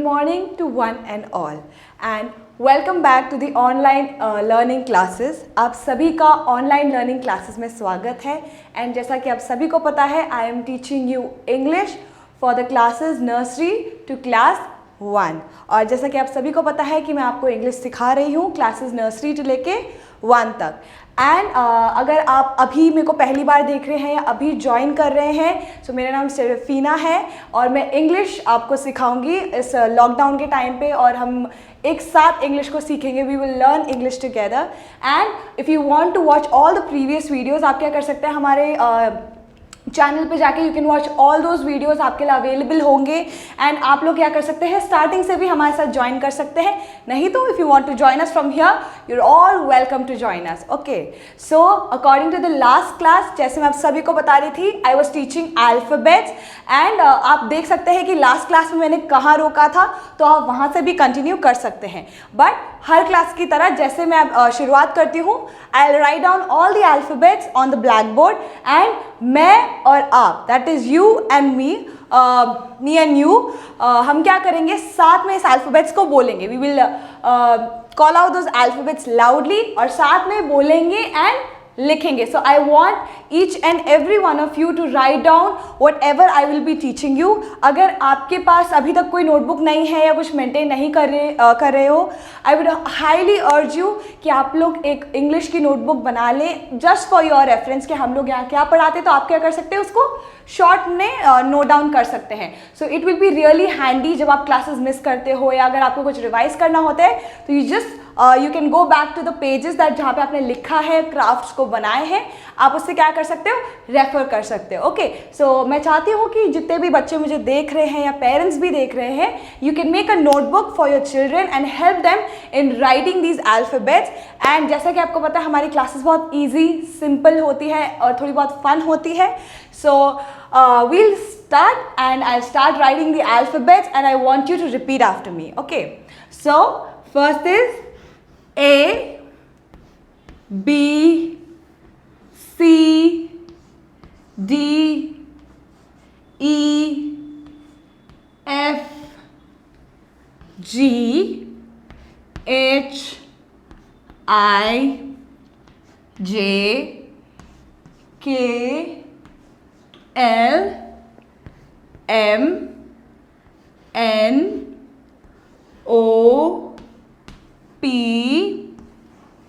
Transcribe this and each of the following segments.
morning to one and all and welcome back to the online learning classes। आप सभी का online learning classes में स्वागत है एंड जैसा कि आप सभी को पता है I am teaching you English for the classes nursery to class 1। और जैसा कि आप सभी को पता है कि मैं आपको इंग्लिश सिखा रही हूँ क्लासेस नर्सरी टू लेके 1 तक। एंड अगर आप अभी मेरे को पहली बार देख रहे हैं या अभी ज्वाइन कर रहे हैं तो मेरा नाम सेरेफीना है और मैं इंग्लिश आपको सिखाऊंगी इस लॉकडाउन के टाइम पे और हम एक साथ इंग्लिश को सीखेंगे। We will learn English together and if you want to watch all the previous videos आप क्या कर सकते हैं हमारे चैनल पे जाके you can watch all those videos आपके लिए अवेलेबल होंगे एंड आप लोग क्या कर सकते हैं स्टार्टिंग से भी हमारे साथ ज्वाइन कर सकते हैं। नहीं तो if you want to join us from here you are all welcome to join us. Okay so according to the last class जैसे मैं आप सभी को बता रही थी I was teaching alphabets and आप देख सकते हैं कि लास्ट क्लास में मैंने कहाँ रोका था तो आप वहाँ से भी कंटिन्यू कर सकते हैं। बट हर क्लास की तरह जैसे मैं शुरुआत करती हूँ I will write down all the alphabets on the black board and मैं और आप that is you and me and you हम क्या करेंगे साथ में इस अल्फ़ाबेट्स को बोलेंगे। We will call out those alphabets loudly और साथ में बोलेंगे एंड लिखेंगे। So I want each and every one of you to write down whatever I will be teaching you. अगर आपके पास अभी तक कोई नोटबुक नहीं है या कुछ मेंटेन नहीं कर रहे हो I would highly urge you कि आप लोग एक इंग्लिश की नोटबुक बना लें जस्ट फॉर योर रेफरेंस कि हम लोग यहाँ क्या पढ़ाते तो आप क्या कर सकते हैं उसको शॉर्ट में नोट डाउन कर सकते हैं। सो it will be really handy जब आप क्लासेस मिस करते हो या अगर आपको कुछ रिवाइज करना होता है तो you just you can go back to the pages that जहाँ पे आपने लिखा है क्राफ्ट्स को बनाए हैं आप उससे क्या कर सकते हो रेफर कर सकते हो। ओके सो मैं चाहती हूँ कि जितने भी बच्चे मुझे देख रहे हैं या पेरेंट्स भी देख रहे हैं you can make a notebook for your children and help them in writing these alphabets. And जैसा कि आपको पता है हमारी क्लासेस बहुत ईजी सिंपल होती है और थोड़ी बहुत फन होती है। सो we'll start and I'll start writing the alphabets and I want you to repeat after me. Okay, so first is A, B, C, D, E, F, G, H, I, J, K, L, M, N, O, P,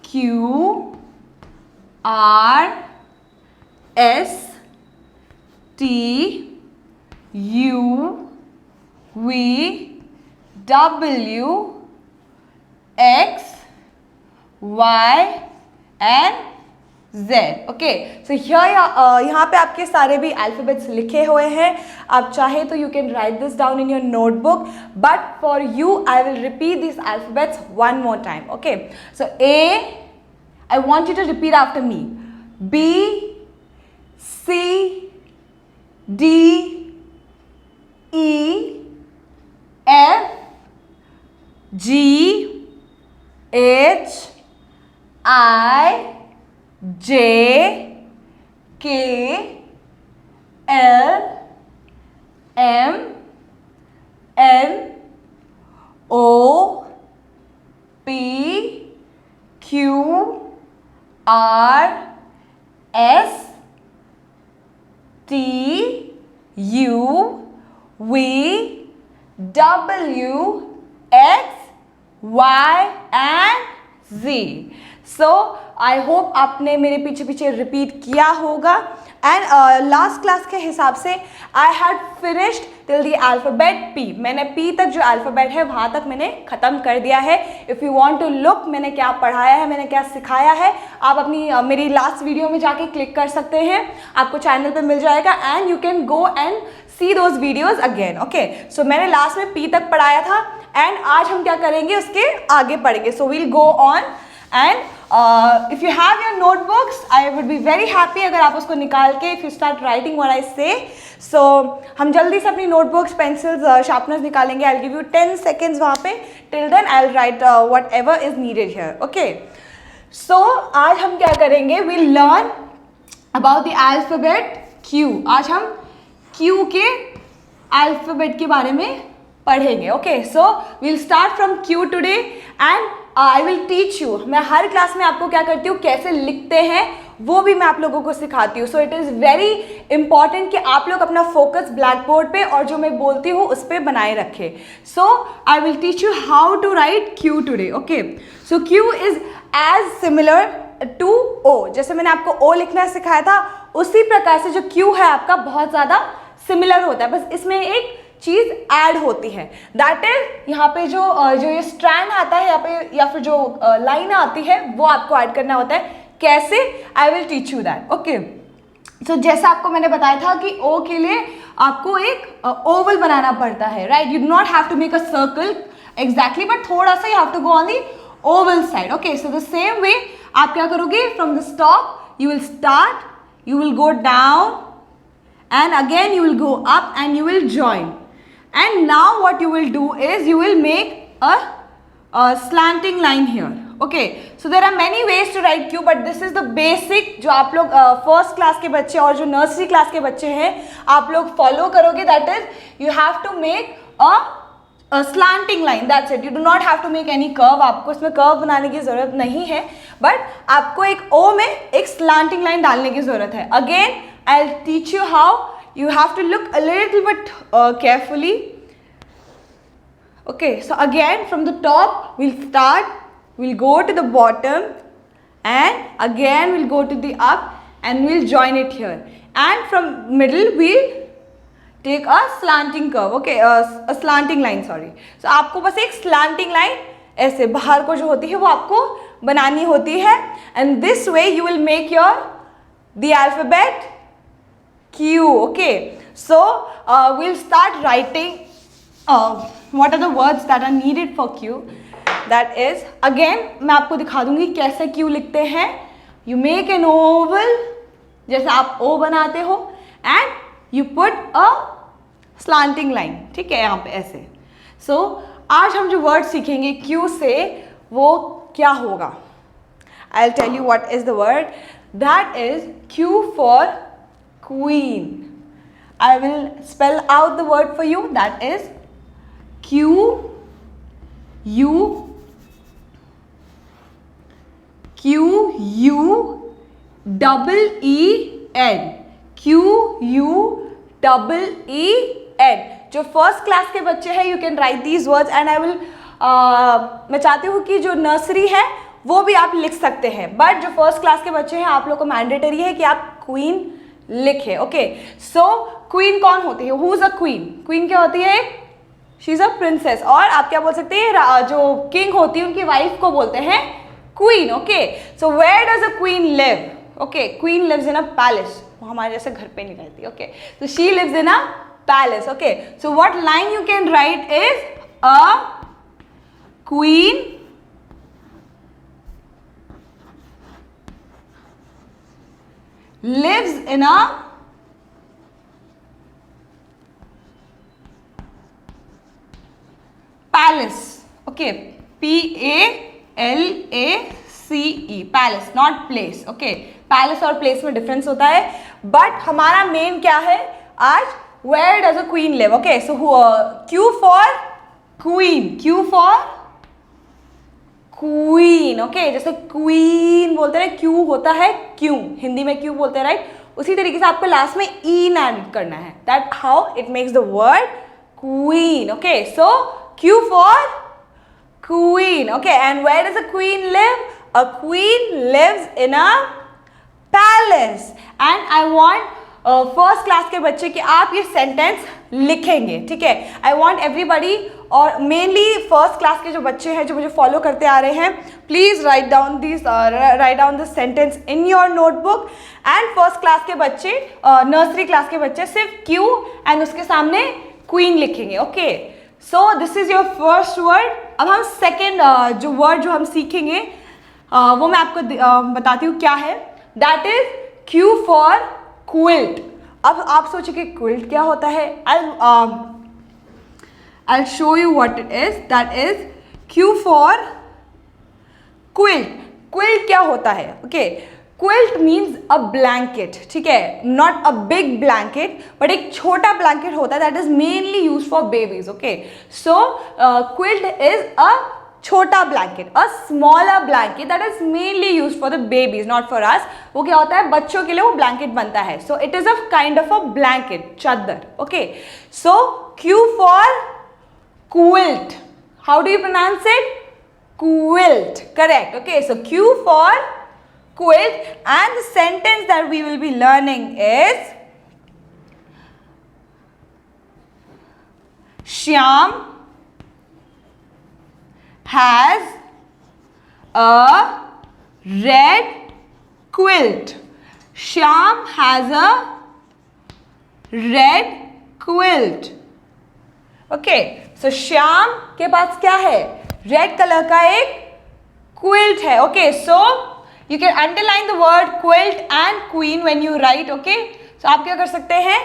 Q, R, S, T, U, V, W, X, Y and Z। Okay so यहाँ पे आपके सारे भी alphabets लिखे हुए हैं। आप चाहे तो you can write this down in your notebook but for you I will repeat this alphabets one more time. Okay so A I want you to repeat after me B, C, D, E, F, G, H, I, J, K, L, M, N, O, P, Q, R, S, T, U, V, W, X, Y and Z। So I hope आपने मेरे पीछे पीछे repeat किया होगा and last class के हिसाब से I had finished till the alphabet P। मैंने P तक जो अल्फ़ाबेट है वहाँ तक मैंने ख़त्म कर दिया है। If you want to look मैंने क्या पढ़ाया है मैंने क्या सिखाया है आप अपनी मेरी लास्ट वीडियो में जाके क्लिक कर सकते हैं आपको चैनल पे मिल जाएगा and you can go and C those videos again. Okay so मैंने लास्ट में P तक पढ़ाया था एंड आज हम क्या करेंगे उसके आगे पढ़ेंगे। So we'll go on and if you have your notebooks I would be very happy अगर आप उसको निकाल के if you start writing what I say। So हम जल्दी से अपनी notebooks pencils sharpeners निकालेंगे। I'll give you 10 seconds वहाँ पे till then I'll write whatever is needed here। Okay so आज हम क्या करेंगे we'll learn about the alphabet Q। आज हम Q के अल्फ़ाबेट के बारे में पढ़ेंगे. Okay, so we'll start from Q today and I will teach you. मैं हर क्लास में आपको क्या करती हूँ, कैसे लिखते हैं वो भी मैं आप लोगों को सिखाती हूँ. सो इट इज़ वेरी इंपॉर्टेंट कि आप लोग अपना फोकस ब्लैक बोर्ड पे और जो मैं बोलती हूँ उस पर बनाए रखें. So I will teach you how to write Q today. Okay, so Q is as similar to O. जैसे मैंने आपको ओ लिखना सिखाया था, उसी प्रकार से जो क्यू है आपका बहुत ज़्यादा सिमिलर होता है. बस इसमें एक चीज़ ऐड होती है, दैट इज यहाँ पे जो ये स्ट्रैंड आता है यहाँ पे, या फिर जो लाइन आती है वो आपको ऐड करना होता है. कैसे? I will teach you that. Okay, so जैसा आपको मैंने बताया था कि ओ के लिए आपको एक ओवल बनाना पड़ता है, right. You do not have to make a circle exactly, but थोड़ा सा you have to go on the oval side. Okay, so the same way आप क्या करोगे, from the stop you will start, you will go down and again you will go up and you will join. And now what you will do is you will make a slanting line here. Okay, so there are many ways to write Q, but this is the basic जो आप लोग first class के बच्चे और जो nursery class के बच्चे हैं आप लोग फॉलो करोगे. That is you have to make a slanting line, that's it. You do not have to make any curve. आपको इसमें कर्व बनाने की ज़रूरत नहीं है, बट आपको एक O में एक slanting line डालने की ज़रूरत है. Again, I'll teach you how. You have to look a little bit carefully. Okay, so again from the top we'll start, we'll go to the bottom and again we'll go to the up and we'll join it here. And from middle we'll take a slanting curve. Okay, a slanting line, sorry. So आपको बस एक slanting line ऐसे बाहर को जो होती है वो आपको बनानी होती है. And this way you will make your the alphabet Q. Okay, so we'll start writing what are the words that are needed for Q. That is, again मैं आपको दिखा दूंगी कैसे Q लिखते हैं. You make an oval जैसे आप O बनाते हो and you put a slanting line. ठीक है, यहाँ पे ऐसे. So आज हम जो वर्ड सीखेंगे Q से वो क्या होगा. I'll tell you what is the word. That is Q for queen. I will spell out the word for you. That is Q U double E N. Q U double E N. जो first class के बच्चे हैं you can right these words and I will मैं चाहती हूँ कि जो nursery है वो भी आप लिख सकते हैं, बट जो फर्स्ट क्लास के बच्चे हैं आप लोग को मैंडेटरी है कि आप क्वीन लिखें. ओके, सो क्वीन कौन होती है, who is a queen. Queen क्या होती है, शी इज अ प्रिंसेस. और आप क्या बोल सकते हैं, जो किंग होती है उनकी वाइफ को बोलते हैं queen. Okay, so where does a queen live. Okay, queen lives in a palace. वो हमारे जैसे घर पे नहीं रहती. Okay, so she lives in a palace. Okay, so what line you can write is a queen lives in a palace. Okay, P-A-L-A-C-E, palace, not place. Okay, palace और place में difference होता है, बट हमारा main क्या है आज, where does a queen live. Okay, so Q for queen. Q for queen. Okay, जैसे queen बोलते हैं क्यू होता है क्यों, हिंदी में क्यू बोलते हैं, राइट. उसी तरीके से आपको लास्ट में ईन ऐड करना है. That how it makes the word queen. Okay, so Q for queen. Okay, and where does a queen live. A queen lives in a palace. And I want first class के बच्चे कि आप ये sentence लिखेंगे. ठीक है, I want everybody, और mainly first class के जो बच्चे हैं जो मुझे फॉलो करते आ रहे हैं, please write down this sentence in your notebook. And first class के बच्चे, नर्सरी क्लास के बच्चे सिर्फ क्यू एंड उसके सामने क्वीन लिखेंगे. Okay, so this is your first word. अब हम सेकेंड जो वर्ड जो हम सीखेंगे वो मैं आपको बताती हूँ क्या है. That is Q for quilt. अब आप सोचिए क्विल्ट क्या होता है. I'll show you what it is. That is Q for quilt. Quilt क्या होता है. Okay, quilt means a blanket, ठीक है, not a big blanket, but एक छोटा ब्लैंकेट होता है that is mainly use for babies. Okay, so quilt is a छोटा blanket, a smaller blanket that is mainly use for the babies, not for us. वो क्या होता है, बच्चों के लिए वो ब्लैंकेट बनता है. So it is a kind of a blanket, चादर. Okay, so Q for quilt. How do you pronounce it? Quilt. Correct. Okay, so Q for quilt, and the sentence that we will be learning is Shyam has a red quilt. Shyam has a red quilt. Okay, so Shyam के पास क्या है, red colour का एक quilt है. Okay, so you can underline the word quilt and queen when you write. Okay, so आप क्या कर सकते हैं,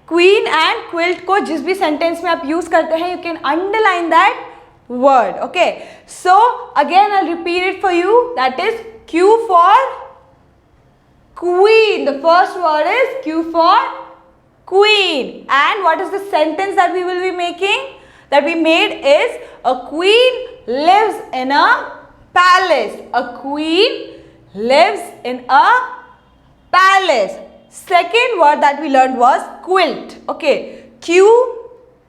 क्वीन एंड क्विल्ट को जिस भी सेंटेंस में आप यूज करते हैं, you can underline that word. Okay, so again I repeat it for you, that is Q for queen. The first word is Q for queen, and what is the sentence that we will be making, that we made is a queen lives in a palace. A queen lives in a palace. Second word that we learned was quilt. Okay, Q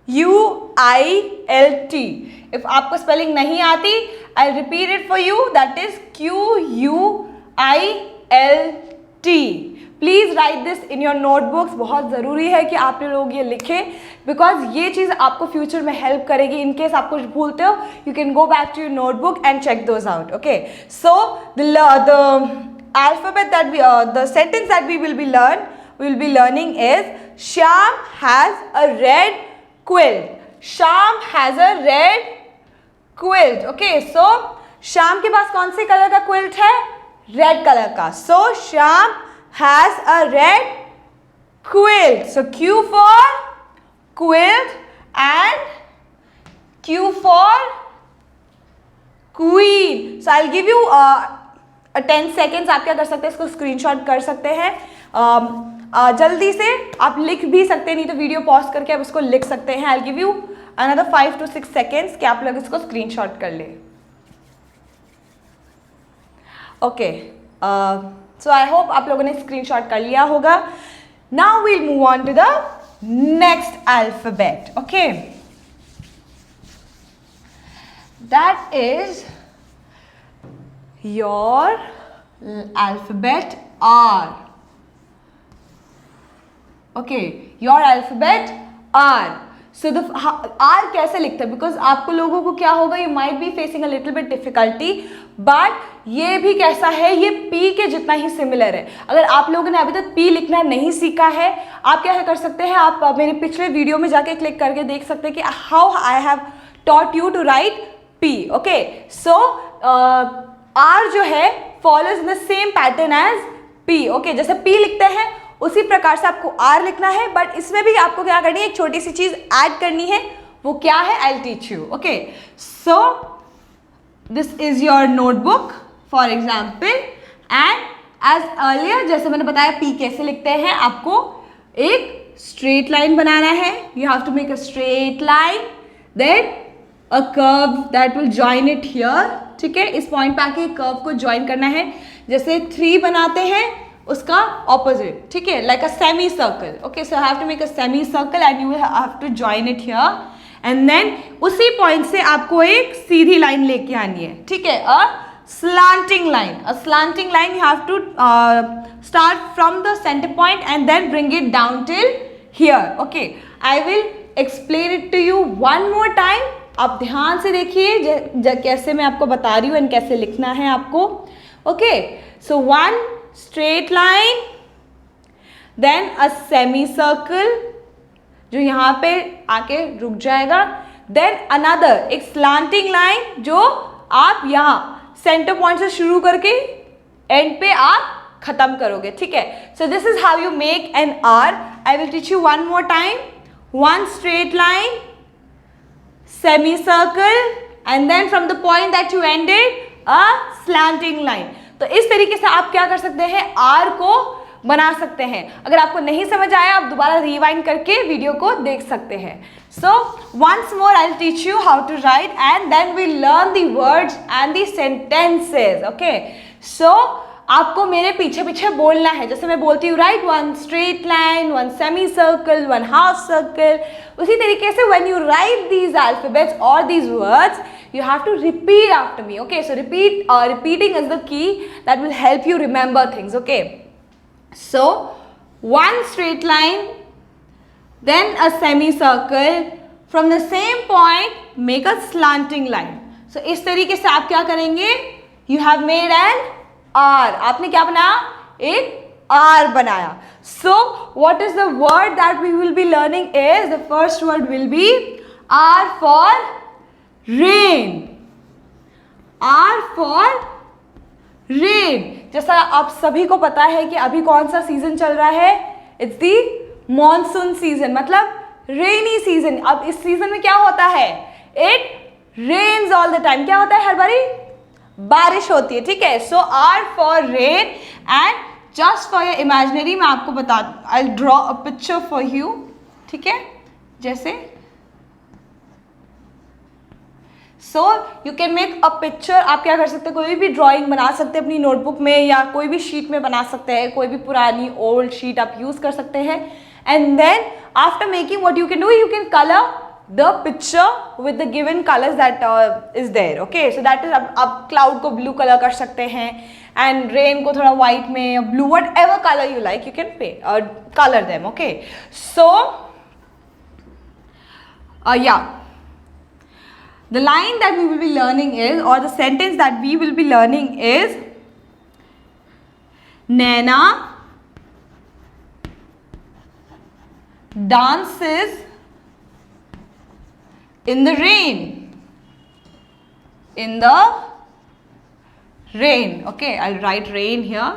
U I L T. if आपको spelling नहीं आती, I'll repeat it for you, that is Q U I L T. Please write this in your notebooks. बहुत ज़रूरी है कि आप लोग ये लिखें, बिकॉज ये चीज़ आपको फ्यूचर में हेल्प करेगी. इन केस आप कुछ भूलते हो, you can go back to your notebook and check those out. Okay, so the alphabet that the sentence that we will be learning is Shyam has a red quilt. Shyam has a red quilt. Okay, so Shyam के पास कौन से colour का quilt है, red colour का. So Shyam has a red quilt. So Q for quilt and Q for queen. So I'll give you 10 seconds. आप क्या कर सकते हैं, इसको स्क्रीनशॉट कर सकते हैं. जल्दी से आप लिख भी सकते हैं, नहीं तो वीडियो पॉज करके आप इसको लिख सकते हैं. I'll give you another 5 to 6 seconds कि आप लोग इसको स्क्रीनशॉट कर ले. ओके, सो आई होप आप लोगों ने स्क्रीनशॉट कर लिया होगा. Now we'll move on to the next alphabet. Okay, that is your alphabet R. Okay, your alphabet R. So the R कैसे लिखते हैं, बिकॉज आपको लोगों को क्या होगा, you might be facing a little bit difficulty, but ये भी कैसा है, ये P के जितना ही सिमिलर है. अगर आप लोगों ने अभी तक P लिखना नहीं सीखा है, आप क्या कर सकते हैं, आप मेरे पिछले वीडियो में जाके क्लिक करके देख सकते हैं कि how I have taught you to write P. Okay, so R जो है follows in the same pattern as P. Okay, जैसे P लिखते हैं उसी प्रकार से आपको R लिखना है, बट इसमें भी आपको क्या करनी है, एक छोटी सी चीज ऐड करनी है. वो क्या है, I'll teach you. Okay, so this is your notebook for example, and as earlier जैसे मैंने बताया P कैसे लिखते हैं, आपको एक स्ट्रेट लाइन बनाना है. You have to make a straight line, then a curve that will join it here. ठीक है, इस पॉइंट पे आके कर्व को ज्वाइन करना है. जैसे 3 बनाते हैं उसका ऑपोजिट. ठीक है, like a semi circle. Okay, so have to make a semi circle and you have to join it here, and then उसी पॉइंट से आपको एक सीधी लाइन लेके आनी है. ठीक है, a slanting line. A slanting line you have to start from the centre point and then bring it down till here. Okay, I will explain it to you one more time. आप ध्यान से देखिए कैसे मैं आपको बता रही हूँ एंड कैसे लिखना है आपको. Okay, so 1 straight line, then a semicircle जो यहाँ पे आके रुक जाएगा, then another एक slanting line जो आप यहाँ सेंटर पॉइंट से शुरू करके एंड पे आप खत्म करोगे. ठीक है, so this is how you make an R. I will teach you one more time. 1 straight line, semicircle, and then from the point that you ended, a slanting line. तो इस तरीके से आप क्या कर सकते हैं, आर को बना सकते हैं। अगर आपको नहीं समझ आया आप दोबारा रिवाइंड करके वीडियो को देख सकते हैं। So once more I will teach you how to write and then we learn the words and the sentences. Okay, so आपको मेरे पीछे पीछे बोलना है। जैसे मैं बोलती हूँ right, one straight line, one semi circle, one half circle, उसी तरीके से when you write these alphabets और these words you have to repeat after me. Okay, so repeating is the key that will help you remember things. Okay, so one straight line, then a semicircle, from the same point make a slanting line. So इस तरीके से आप क्या करेंगे, you have made an R. आपने क्या बनाया, एक R बनाया. So what is the word that we will be learning is, the first word will be R for rain. R for rain. जैसा आप सभी को पता है कि अभी कौन सा सीजन चल रहा है, इट्स दी मॉनसून सीजन, मतलब रेनी सीजन. अब इस सीजन में क्या होता है, it rains all the time. क्या होता है, हर बारी बारिश होती है. ठीक है, so R for rain. And just for your imaginary मैं आपको बता, I will draw a picture for you. ठीक है, जैसे so you can make a picture. आप क्या कर सकते हैं, कोई भी ड्राइंग बना सकते हैं अपनी नोटबुक में या कोई भी शीट में बना सकते हैं. कोई भी पुरानी ओल्ड शीट आप यूज कर सकते हैं. And then after making what you can do, you can colour the picture with the given colours that is there. Okay, so that is, आप क्लाउड को ब्लू कलर कर सकते हैं एंड रेन को थोड़ा व्हाइट में, blue, whatever colour you like, you can पे colour them. Okay, so या the line that we will be learning is, or the sentence that we will be learning is, Naina dances in the rain. In the rain. Okay, I'll write rain here.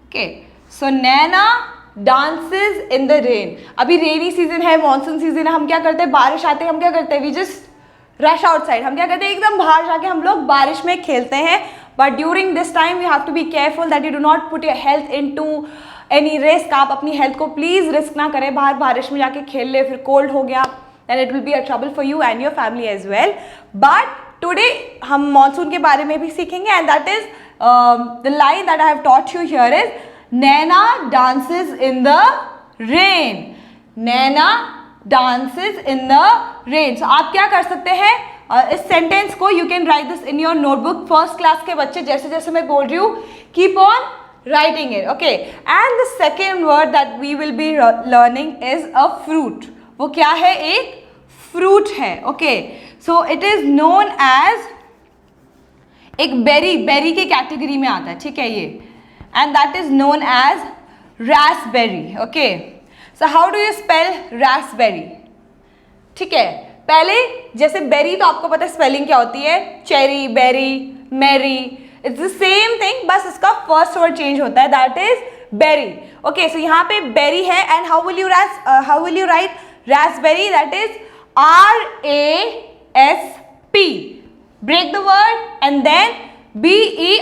Okay, so Naina dances in the rain. अभी rainy season है, monsoon season है, हम क्या करते हैं, बारिश आते हैं, हम क्या करते हैं, वी जस्ट रश आउटसाइड. हम क्या करते हैं, एकदम बाहर जाके हम लोग बारिश में खेलते हैं. But during this time you have to be careful that you do not put your health into any risk. आप अपनी हेल्थ को प्लीज रिस्क ना करें, बाहर बारिश में जाके खेल ले, फिर कोल्ड हो गया, then it will be a trouble for you and your family as well. But today हम मानसून के बारे में भी सीखेंगे and that is the line that I have taught you here is, Naina dances in the rain. Naina dances in the rain. So आप क्या कर सकते हैं, इस सेंटेंस को you can write this in your notebook. First class के बच्चे जैसे जैसे मैं बोल रही हूँ, keep on writing it. Okay, and the second word that we will be learning is a fruit. वो क्या है, एक फ्रूट है. Okay, so it is known as, एक बेरी के कैटेगरी में आता है. ठीक है, ये and that is known as raspberry. Okay, so how do you spell raspberry? ठीक है, पहले जैसे बेरी तो आपको पता है स्पेलिंग क्या होती है, चेरी, बेरी, मेरी, इट्स द सेम थिंग, बस इसका फर्स्ट वर्ड चेंज होता है, दैट इज बेरी. ओके, सो यहाँ पे बेरी है and how will you right raspberry, that is RASP. break the word and then BERRY.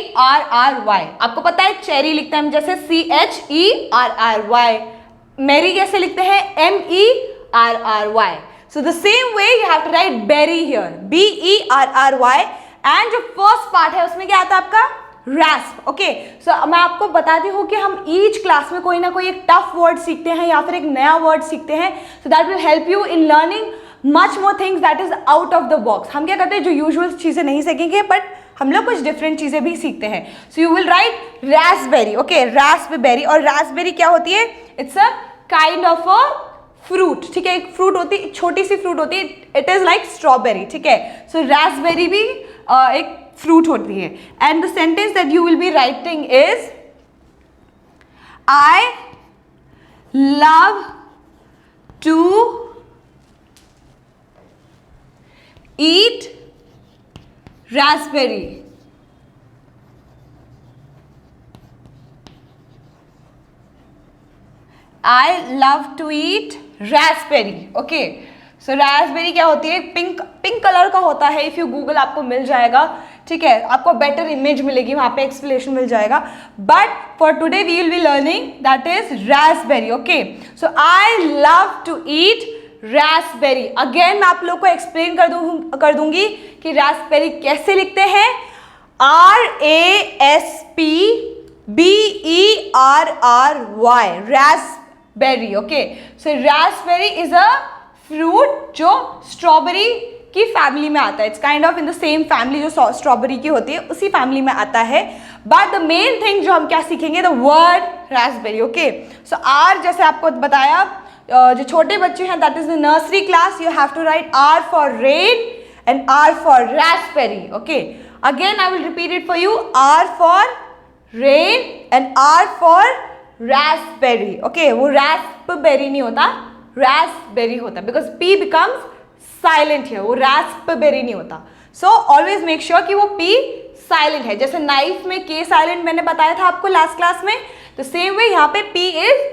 आपको पता है चेरी लिखते हैं हम जैसे CHERRY. मेरी कैसे लिखते हैं, MERRY. So the same way you have to write berry here, BERRY. and जो फर्स्ट पार्ट है उसमें क्या आता है आपका, रैस्प. ओके, सो मैं आपको बताती हूँ कि हम ईच क्लास में कोई ना कोई एक टफ वर्ड सीखते हैं या फिर एक नया वर्ड सीखते हैं. So that will help you in learning much more things that is out of the box. हम क्या करते हैं, जो यूजुअल चीज़ें नहीं सीखेंगे बट हम लोग कुछ डिफरेंट चीज़ें भी सीखते हैं. So you will write Raspberry. Okay, Raspberry. और रास्पबेरी क्या होती है, it's a kind of a fruit. ठीक है, एक फ्रूट होती है, छोटी सी फ्रूट होती है, इट इज लाइक स्ट्रॉबेरी. ठीक है, सो रास्पबेरी भी एक फ्रूट होती है. And the sentence that you will be writing is, I love to eat raspberry. I love to eat raspberry. Okay, so raspberry क्या होती है, पिंक कलर का होता है. इफ़ यू गूगल आपको मिल जाएगा, ठीक है, आपको बेटर इमेज मिलेगी, वहाँ पे एक्सप्लेनेशन मिल जाएगा. But for today we will be learning that is raspberry. Okay, so I love to eat raspberry. Again मैं आप लोग को एक्सप्लेन कर दूंगी कि रास्पबेरी कैसे लिखते हैं. RASPBERRY, Raspberry. Okay, so Raspberry is a fruit जो स्ट्रॉबेरी की फैमिली में आता है. It's kind of in the same family जो स्ट्रॉबेरी की होती है, उसी फैमिली में आता है. बट द मेन थिंग जो हम क्या सीखेंगे, the word raspberry. Okay, so R जैसे आपको बताया, जो छोटे बच्चे हैं that is the nursery class, you have to write R for rain and R for raspberry. Okay, again I will repeat it for you. R for rain and R for raspberry. Okay, वो raspberry नहीं होता, Raspberry होता, because P becomes silent है, वो raspberry नहीं होता. So always make sure कि वो P साइलेंट है. जैसे नाइफ में K साइलेंट मैंने बताया था आपको लास्ट क्लास में, तो सेम वे यहाँ पे P is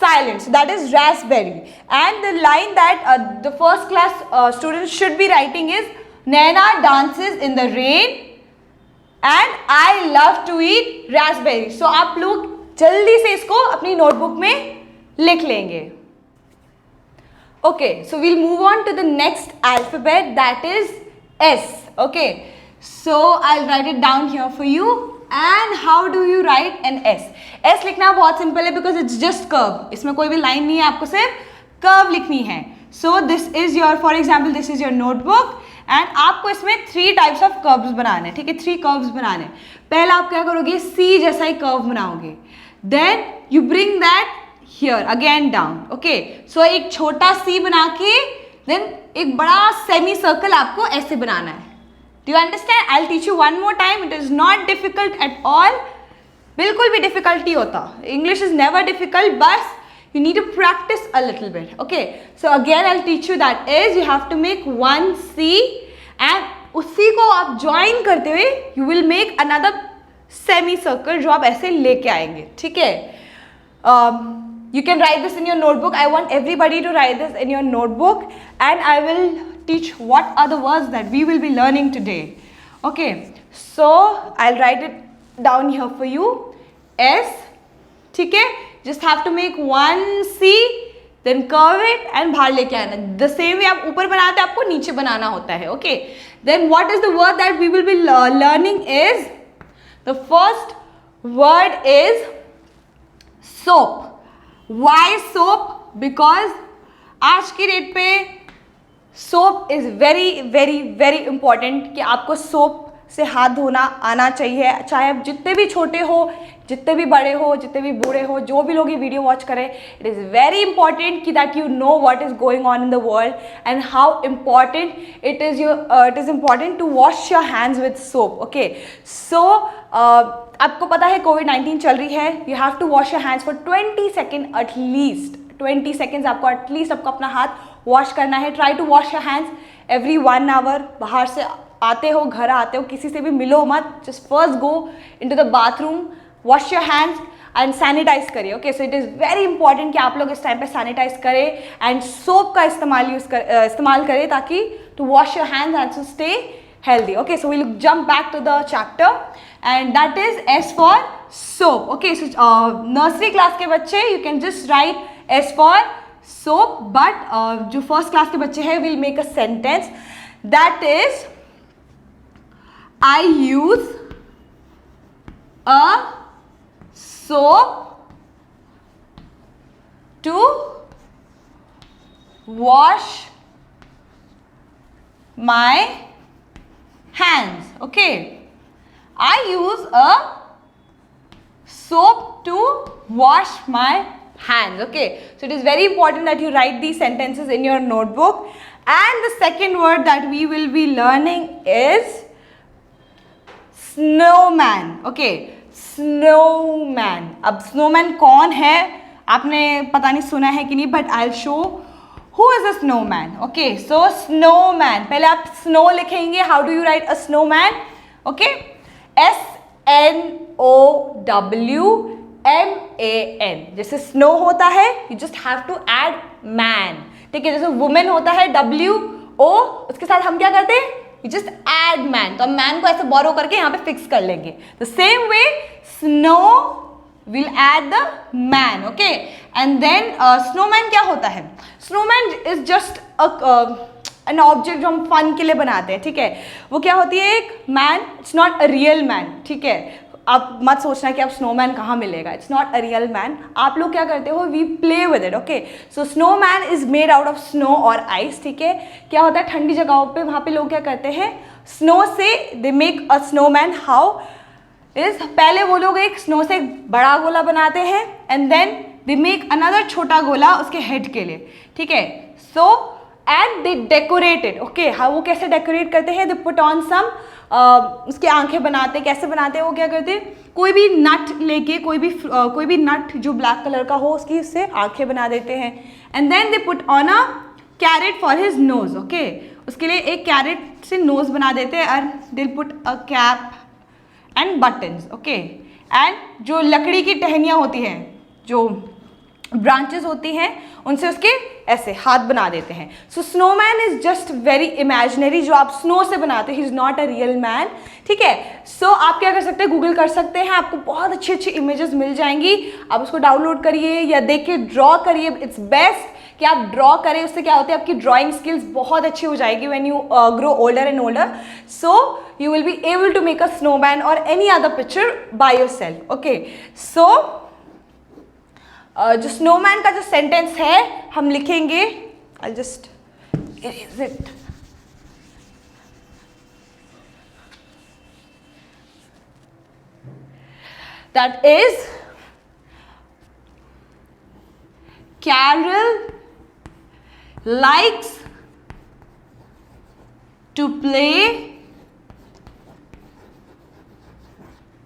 silent. So that is raspberry. And the line that the first class students should be writing is Naina dances in the rain and I love to eat raspberry. So आप लोग जल्दी से इसको अपनी notebook में लिख लेंगे. Okay, so we'll move on to the next alphabet, that is S. Okay, so I'll write it down here for you. And how do you write an S? S लिखना बहुत सिंपल है, because it's just curve. इसमें कोई भी line नहीं है, आपको सिर्फ कर्व लिखनी है. So this is your, for example, this is your notebook and आपको इसमें 3 types of curves बनाने हैं. ठीक है, 3 curves बनाने हैं. पहला आप क्या करोगे, C जैसा ही कर्व बनाओगे. Then you bring that here again down. Okay, so एक छोटा C बना के then एक बड़ा सेमी सर्कल आपको ऐसे बनाना है. Do you understand? I'll teach you one more time. It is not difficult at all. बिल्कुल भी difficult नहीं होता. English is never difficult, but you need to practice a little bit. Okay. So again, I'll teach you that is you have to make one C and उसी को आप join करते हुए you will make another semi circle जो आप ऐसे लेके आएंगे. ठीक है? You can write this in your notebook. I want everybody to write this in your notebook, and I will teach what are the words that we will be learning today. Okay, so I'll write it down here for you. S, ठीक है, just have to make one C, then curve it and बाहर लेके आना. The same way आप ऊपर बनाते हैं, आपको नीचे बनाना होता है. Okay, then what is the word that we will be learning is, the first word is soap. Why soap? Because आज की डेट पे soap is very very very important, कि आपको सोप से हाथ धोना आना चाहिए. चाहे आप जितने भी छोटे हो, जितने भी बड़े हो, जितने भी बूढ़े हो, जो भी लोग ये वीडियो वॉच करें, इट इज़ वेरी इंपॉर्टेंट कि that you know what is going on in the world and how important it is important to wash your hands with soap. Okay, so आपको पता है कोविड-19 चल रही है. You have to wash your hands for 20 second at least. 20 seconds आपको at least आपको अपना हाथ वॉश करना है. Try to wash your hands every 1 our. बाहर से आते हो, घर आते हो, किसी से भी मिलो मत. Just first go into the bathroom, wash your hands and sanitise करिए. Okay, so it is very important कि आप लोग इस टाइम पे सैनिटाइज करें एंड सोप का इस्तेमाल करें ताकि to wash your hands and to stay healthy. Okay, so we'll jump back to the chapter and that is S for soap. Okay, so nursery class के बच्चे you can just write S for soap, but जो first class के बच्चे हैं will make a sentence that is I use a soap to wash my hands. Okay, I use a soap to wash my hands. Okay, so it is very important that you write these sentences in your notebook. And the second word that we will be learning is snowman. Okay, snowman. अब snowman कौन है आपने पता नहीं सुना है कि नहीं, but I'll show who is a snowman. Okay, so snowman, पहले आप snow लिखेंगे. How do you write a snowman? Okay, SNOWMAN. जैसे snow होता है, you just have to add man. ठीक है, जैसे वुमेन होता है WO, उसके साथ हम क्या करते हैं, जस्ट एड मैन, तो हम मैन को ऐसे बोरो करके यहाँ पे फिक्स कर लेंगे। The same way snow will add the man, okay. And then snowman क्या होता है, snowman is just an object जो हम फन के लिए बनाते हैं, ठीक है। वो क्या होती है, एक man, it's not a real man, ठीक है। आप मत सोचना कि आप स्नोमैन कहाँ मिलेगा, it's not a real man. आप लोग क्या करते हो, we play with it, okay. So snowman is made out of snow और आइस, ठीक है। क्या होता है, ठंडी जगहों पे वहाँ पे लोग क्या करते हैं, स्नो से they make a snowman. How is, पहले वो लोग एक स्नो से एक बड़ा गोला बनाते हैं and then they make another छोटा गोला उसके हेड के लिए, ठीक है। So and they decorate it, okay. हाँ, वो कैसे डेकोरेट करते हैं, दे पुट ऑन सम, उसकी आंखें बनाते, कैसे बनाते हैं वो, क्या करते हैं, कोई भी नट लेके, कोई भी नट जो ब्लैक कलर का हो उसकी उससे आंखें बना देते हैं। And then they put on a carrot for his nose, okay. उसके लिए एक कैरेट से नोज बना देते हैं and they put a cap and buttons, okay. And जो लकड़ी की टहनियाँ होती हैं, जो ब्रांचेस होती हैं, उनसे उसके ऐसे हाथ बना देते हैं। So snowman is just very imaginary, जो आप स्नो से बनाते हैं, he is not a real man, ठीक है। सो आप क्या कर सकते हैं, गूगल कर सकते हैं, आपको बहुत अच्छी अच्छी इमेजेस मिल जाएंगी, आप उसको डाउनलोड करिए या देख के ड्रॉ करिए। इट्स बेस्ट कि आप ड्रॉ करें, उससे क्या होता है, आपकी ड्राइंग स्किल्स बहुत अच्छी हो जाएगी when you grow older and older. So you will be able to make a snowman or any other picture by yourself, okay। so जो snowman का जो sentence है हम लिखेंगे, I'll just erase it। that is, Carol likes to play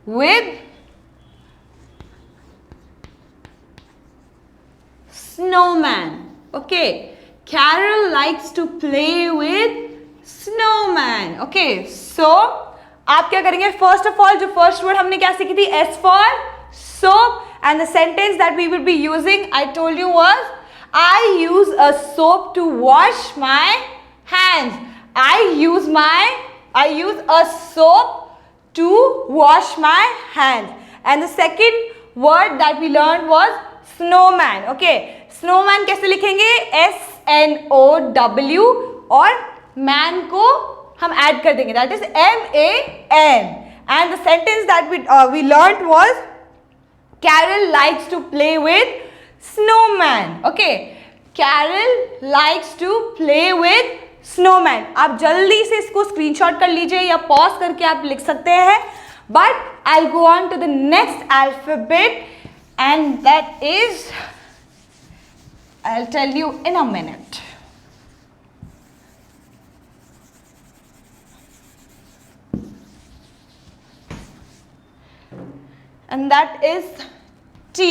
with snowman, okay। Carol likes to play with snowman, okay। so आप क्या करेंगे, first of all जो फर्स्ट वर्ड हमने क्या सीखी थी, S for soap, and the sentence that we will be using, I told you, was I use a soap to wash my hands। I use a soap to wash my hands। and the second word that we learned was snowman, okay। snowman कैसे लिखेंगे, SNOW, और man को हम add कर देंगे, that is MAN। and the sentence that we learned was Carol likes to play with snowman, okay। Carol likes to play with snowman। आप जल्दी से इसको स्क्रीनशॉट कर लीजिए या पॉज करके आप लिख सकते हैं, but I go on to the next alphabet and that is, I will tell you in a minute. and that is T,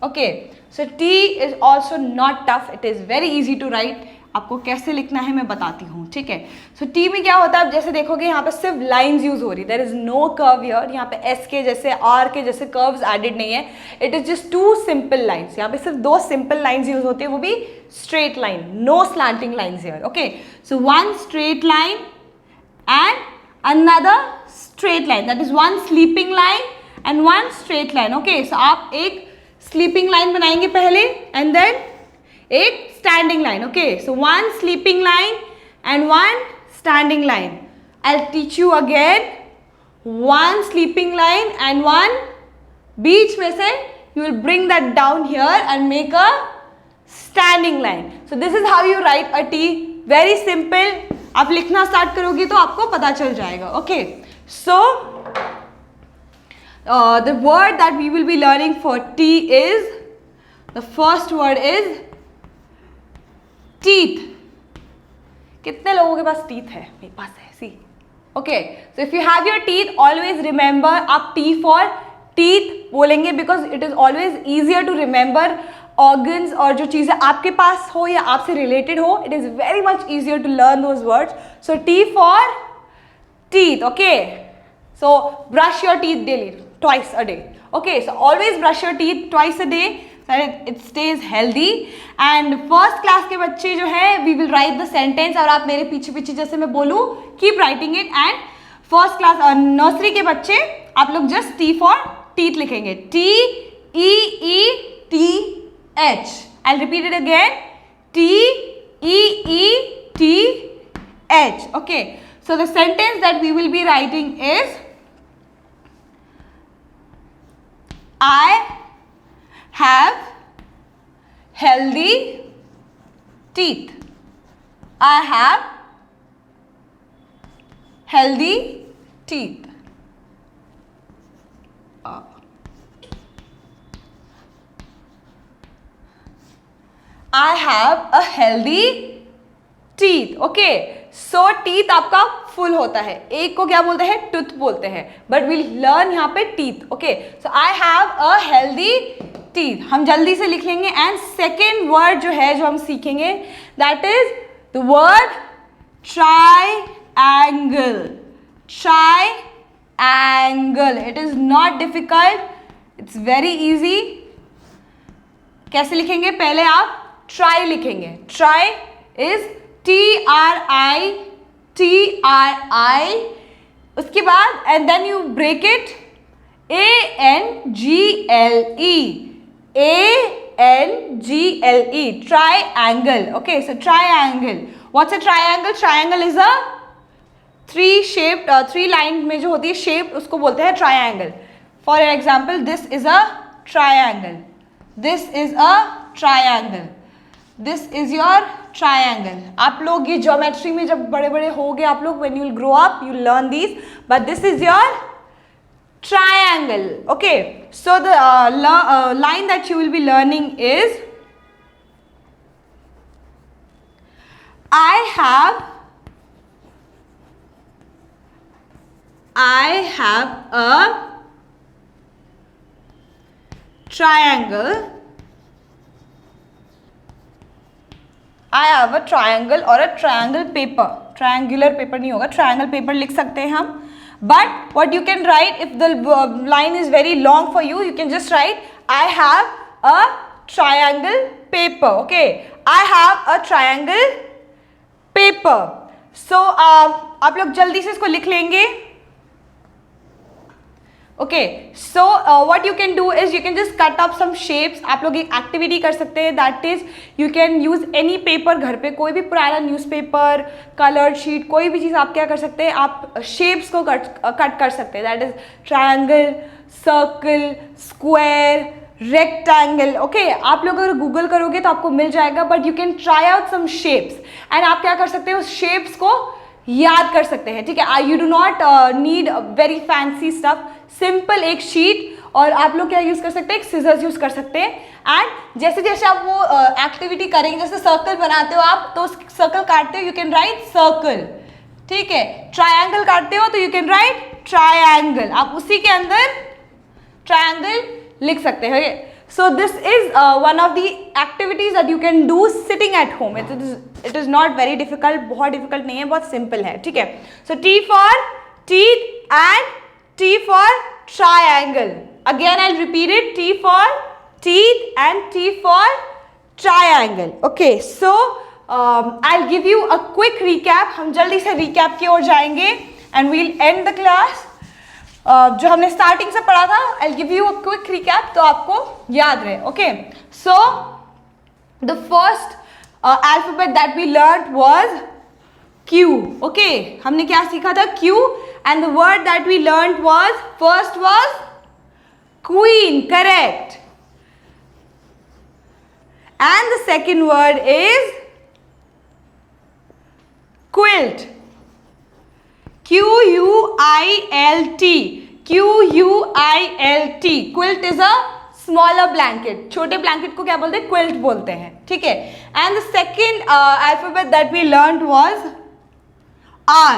okay। so T is also not tough, it is very easy to write। आपको कैसे लिखना है मैं बताती हूँ, ठीक है। So T में क्या होता है, आप जैसे देखोगे यहाँ पे सिर्फ लाइंस यूज हो रही, there is no curve here. यहाँ पे एस के जैसे, आर के जैसे कर्व्स एडेड नहीं है, it is just two simple lines. यहाँ पे सिर्फ दो सिंपल लाइंस यूज होती है, वो भी straight line, no slanting lines here, okay. So one straight line and another straight line, that is one sleeping line and one straight line, okay. So आप एक स्लीपिंग लाइन बनाएंगे पहले and then एक standing line, okay। so one sleeping line and one standing line। I'll teach you again, one sleeping line and one, बीच में से you will bring that down here and make a standing line। so this is how you write a T, very simple। आप लिखना start करोगे तो आपको पता चल जाएगा, okay। so the word that we will be learning for T is, the first word is teeth। कितने लोगों के पास टीथ है, मेरे पास है, see, okay. So if you have your teeth, always remember आप टी फॉर टीथ बोलेंगे, because it is always easier to remember organs, और जो चीज़ें आपके पास हो या आपसे रिलेटेड हो, it is very much easier to learn those words. So T for teeth, okay. So brush your teeth daily, twice a day, okay। so always brush your teeth twice a day it stays healthy. And first class के बच्चे जो है we will write the sentence, और आप मेरे पीछे पीछे जैसे मैं बोलूँ keep writing it. And first class nursery के बच्चे आप लोग जस्ट टी फॉर टीथ लिखेंगे, TEETH। I repeat it again, TEETH। Okay, so the sentence that we will be writing is I have healthy teeth. I have healthy teeth. I have a healthy teeth. Okay, so teeth आपका full होता है, एक को क्या बोलते हैं, tooth बोलते हैं, बट विल लर्न यहाँ पे teeth. Okay, so I have a healthy teeth, हम जल्दी से लिख लेंगे। एंड सेकेंड वर्ड जो है जो हम सीखेंगे that is the word triangle. Triangle, it is not difficult, it's very easy. कैसे लिखेंगे, पहले आप ट्राई लिखेंगे, ट्राई इज TRI, उसके बाद and then you break it ANGLE, triangle. Okay, so triangle, what's a triangle? Triangle is a three line में जो होती है शेप, उसको बोलते हैं triangle. For example, this is a triangle, this is a triangle, this is your triangle. आप लोग ये ज्योमेट्री में जब बड़े बड़े हो गए आप लोग, when you will grow up you learn this, but this is your triangle. Okay, so the line that you will be learning is I have a triangle, I have a triangle or a triangle paper, triangular paper नहीं होगा, triangle paper लिख सकते हैं हम। But what you can write, if the line is very long for you, you can just write I have a triangle paper. Okay, I have a triangle paper. So आप लोग जल्दी से इसको लिख लेंगे। Okay, so what you can do is you can just cut up some shapes. आप लोग एक एक्टिविटी कर सकते हैं, that is you can use any paper, घर पे कोई भी पुराना न्यूज़पेपर, कलर्ड शीट, कोई भी चीज़ आप क्या कर सकते हैं, आप शेप्स को कट कर सकते हैं, that is triangle, circle, square, rectangle. Okay, आप लोग अगर गूगल करोगे तो आपको मिल जाएगा, but you can try out some shapes and आप क्या कर सकते हैं, उस शेप्स को याद कर सकते हैं। ठीक है, you do not need very fancy stuff, simple एक शीट, और आप लोग क्या यूज़ कर सकते हैं, एक सीजर्स यूज़ कर सकते हैं। एंड जैसे जैसे आप वो एक्टिविटी करेंगे, जैसे सर्कल बनाते हो आप, तो सर्कल काटते हो, यू कैन राइट सर्कल। ठीक है, ट्रायंगल काटते हो तो यू कैन राइट ट्रायंगल, आप उसी के अंदर ट्रायंगल लिख सकते हो। So this is one of the activities that you can do sitting at home. It is not very difficult, बहुत डिफिकल्ट नहीं है, बहुत सिंपल है। ठीक है, so T for teeth and T for triangle. Again, I'll repeat it. T for teeth and T for triangle. Okay, so I'll give you a quick recap. हम जल्दी से recap की ओर जाएंगे and we'll end the class. जो हमने starting से पढ़ा था, I'll give you a quick recap तो आपको याद रहे. Okay, so the first alphabet that we learned was Q. Okay, हमने क्या सीखा था? Q. And the word that we learned was, first was queen, correct. And the second word is quilt. Q-U-I-L-T. Q-U-I-L-T. Quilt is a smaller blanket. छोटे blanket को क्या बोलते हैं? Quilt बोलते हैं. ठीक है. And the second alphabet that we learned was R.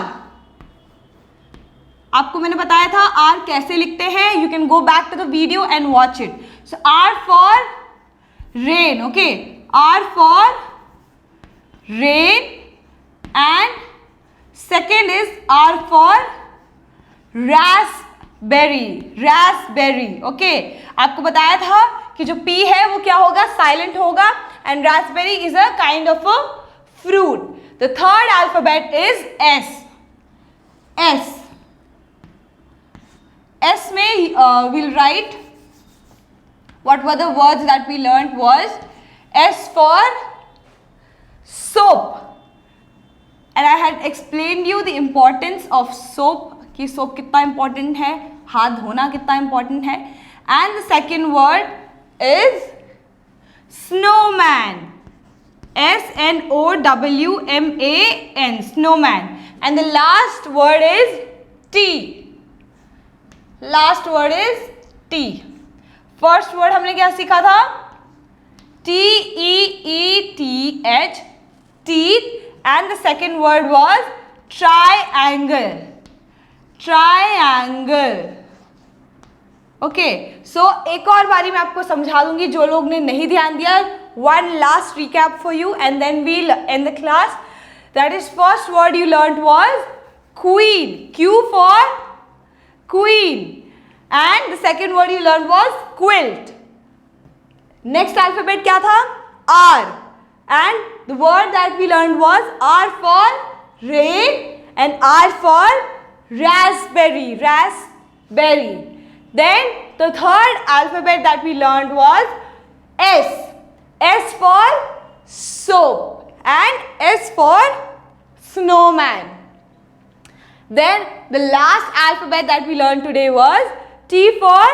आपको मैंने बताया था R कैसे लिखते हैं. You can go back to the video and watch it. So R for rain. Okay. R for rain. And second is R for raspberry. Raspberry. Okay. आपको बताया था कि जो P है वो क्या होगा, साइलेंट होगा, and Raspberry is a kind of a fruit. The third alphabet is S. S. S में we'll write what were the words that we learned was S for soap. And I had explained you the importance of soap, कि soap कितना important है, हाथ धोना कितना important है. And the second word is snowman. SNOWMAN, snowman. And the last word is T. Last word is T. First word हमने क्या सीखा था, TEETH, teeth. And the second word was triangle. Triangle. Okay, so एक और बारी मैं आपको समझा दूंगी जो लोग ने नहीं ध्यान दिया. One last recap for you and then we'll end the class. That is, first word you learned was queen. Q for queen. And the second word you learned was quilt. Next alphabet क्या था, R. And the word that we learned was R for rain and R for raspberry. Raspberry. Then the third alphabet that we learned was S. S for soap and S for snowman. Then the last alphabet that we learned today was T for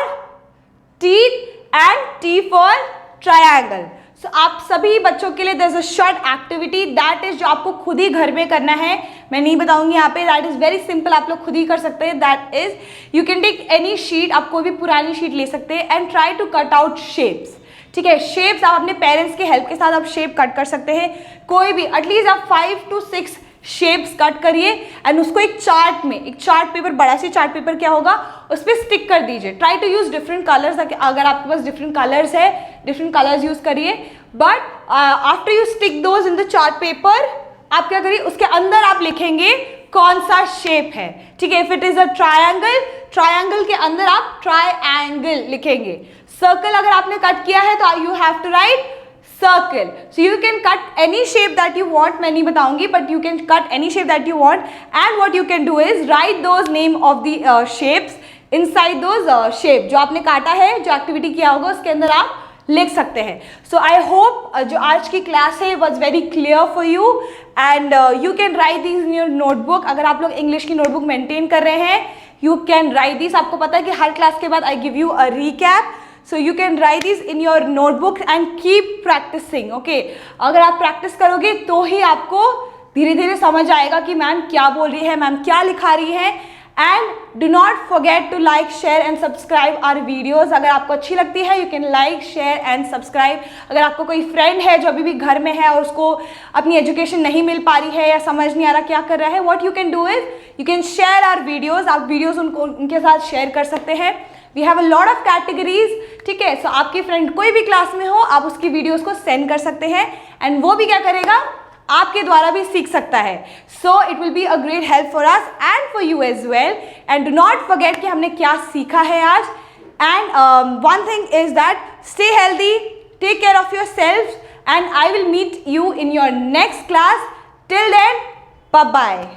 teeth and T for triangle. So आप सभी बच्चों के लिए there's a short activity that is जो आपको खुद ही घर में करना है, मैं नहीं बताऊंगी यहाँ पे. That is very simple, आप लोग खुद ही कर सकते हैं. That is, you can take any sheet, आप कोई भी पुरानी शीट ले सकते हैं and try to cut out shapes. ठीक है, शेप्स आप अपने पेरेंट्स के हेल्प के साथ आप शेप कट कर सकते हैं. कोई भी एटलीस्ट आप 5 to 6 शेप्स कट करिए एंड उसको एक चार्ट में, एक चार्ट पेपर, बड़ा सी चार्ट पेपर क्या होगा, उस पर स्टिक कर दीजिए. Try to use different colours. अगर आपके पास डिफरेंट कलर्स है, डिफरेंट कलर्स यूज करिए. But after you stick those in the chart paper, आप क्या करिए, उसके अंदर आप लिखेंगे कौन सा शेप है. ठीक है, if it is a triangle, triangle के अंदर आप ट्रायंगल लिखेंगे. सर्कल अगर आपने कट किया है तो you have to write circle. So you can cut any shape that you want. मैं नहीं बताऊंगी, but you can cut any shape that you want. And what you can do is write those name of the shapes inside those shape. जो आपने काटा है, जो activity किया होगा उसके अंदर आप लिख सकते हैं. So I hope जो आज की क्लास है was very clear for you and you can write these in your notebook. अगर आप लोग इंग्लिश की नोटबुक मेंटेन कर रहे हैं, you can write these. आपको पता है कि हर क्लास के बाद I give you a recap. So you can write these in your notebook and keep practicing. Okay, अगर आप प्रैक्टिस करोगे तो ही आपको धीरे धीरे समझ आएगा कि मैम क्या बोल रही है, मैम क्या लिखा रही है. And do not forget to like, share and subscribe our videos. अगर आपको अच्छी लगती है you can like, share and subscribe. अगर आपको कोई फ्रेंड है जो अभी भी घर में है और उसको अपनी एजुकेशन नहीं मिल पा रही है या समझ नहीं आ रहा क्या कर रहा है, what you can do is you can share our videos. आप वीडियोज़ उनके साथ शेयर कर सकते हैं. We have a lot of categories. ठीक है, सो आपकी फ्रेंड कोई भी क्लास में हो, आप उसकी वीडियोस को सेंड कर सकते हैं एंड वो भी क्या करेगा, आपके द्वारा भी सीख सकता है. So it will be a great help for us and for you as well. And do not forget कि हमने क्या सीखा है आज. And one thing is that stay healthy, take care of your self and I will meet you in your next class. Till then, bye bye.